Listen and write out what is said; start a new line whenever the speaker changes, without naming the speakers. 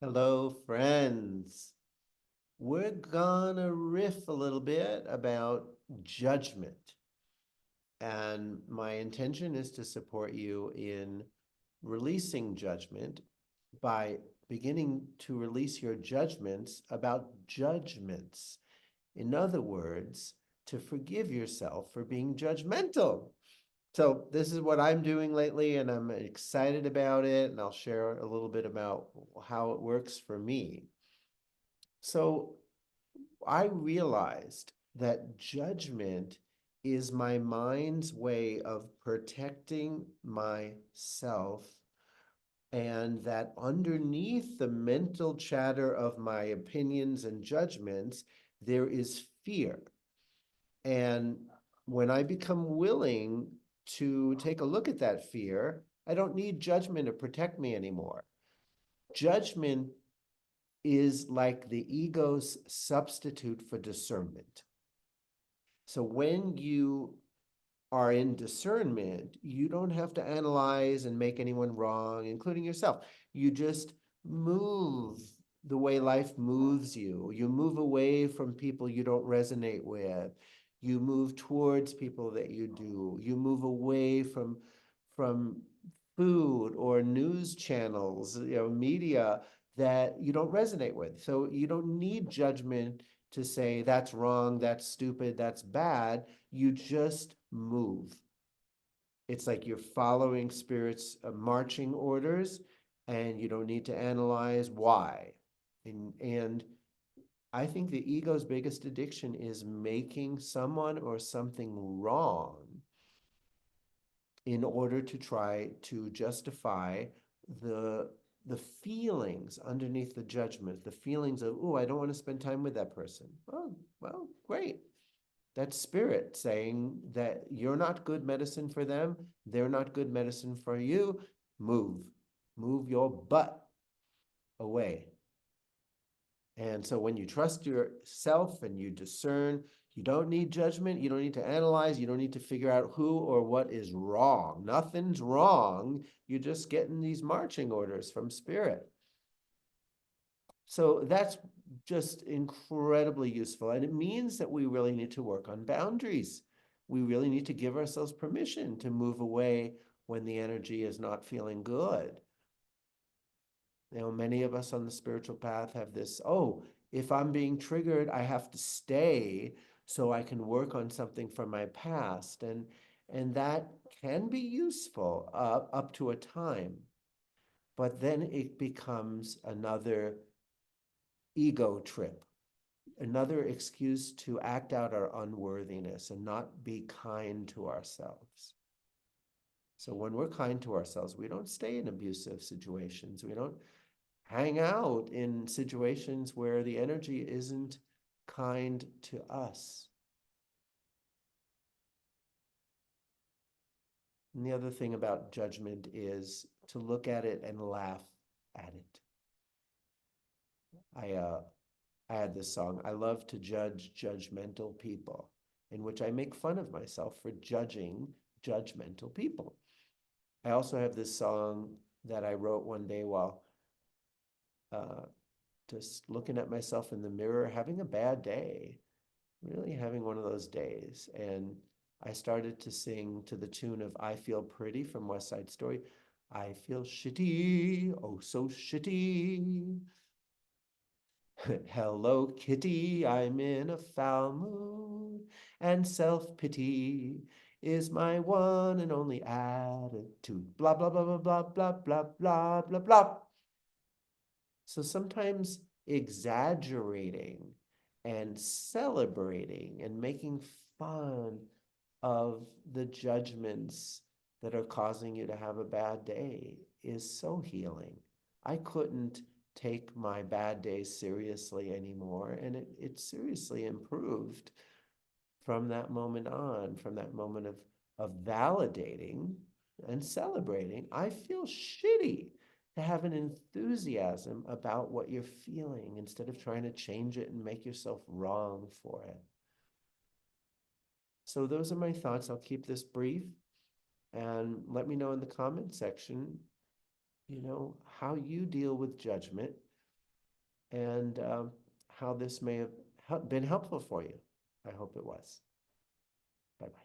Hello, friends. We're gonna riff a little bit about judgment. And my intention is to support you in releasing judgment by beginning to release your judgments about judgments. In other words, to forgive yourself for being judgmental. So, this is what I'm doing lately, and I'm excited about it. And I'll share a little bit about how it works for me. So, I realized that judgment is my mind's way of protecting myself, and that underneath the mental chatter of my opinions and judgments, there is fear. And when I become willing to take a look at that fear, I don't need judgment to protect me anymore. Judgment is like the ego's substitute for discernment. So when you are in discernment, you don't have to analyze and make anyone wrong, including yourself. You just move the way life moves you. You move away from people you don't resonate with. You move towards people that you do. You move away from food or news channels, media that you don't resonate with. So you don't need judgment to say that's wrong, that's stupid, that's bad. You just move. It's like you're following spirit's marching orders, and you don't need to analyze why. And I think the ego's biggest addiction is making someone or something wrong in order to try to justify the the feelings underneath the judgment, the feelings of, oh, I don't want to spend time with that person. Oh, well, great. That's spirit saying that you're not good medicine for them. They're not good medicine for you. Move. Move your butt away. And so when you trust yourself and you discern, you don't need judgment. You don't need to analyze. You don't need to figure out who or what is wrong. Nothing's wrong. You're just getting these marching orders from spirit. So that's just incredibly useful. And it means that we really need to work on boundaries. We really need to give ourselves permission to move away when the energy is not feeling good. Many of us on the spiritual path have this, oh, if I'm being triggered, I have to stay so I can work on something from my past. And that can be useful up to a time. But then it becomes another ego trip, another excuse to act out our unworthiness and not be kind to ourselves. So when we're kind to ourselves, we don't stay in abusive situations. We don't hang out in situations where the energy isn't kind to us. And the other thing about judgment is to look at it and laugh at it. I had this song, I love to judge judgmental people, in which I make fun of myself for judging judgmental people. I also have this song that I wrote one day while uh, just looking at myself in the mirror, having a bad day, really having one of those days. And I started to sing to the tune of I Feel Pretty from West Side Story. I feel shitty, oh so shitty. Hello, kitty, I'm in a foul mood, and self-pity is my one and only attitude. Blah, blah, blah, blah, blah, blah, blah, blah, blah, blah. So sometimes exaggerating and celebrating and making fun of the judgments that are causing you to have a bad day is so healing. I couldn't take my bad days seriously anymore, and it seriously improved from that moment on, from that moment of validating and celebrating. I feel shitty to have an enthusiasm about what you're feeling instead of trying to change it and make yourself wrong for it. So those are my thoughts. I'll keep this brief, and let me know in the comment section, how you deal with judgment and how this may have been helpful for you. I hope it was. Bye-bye.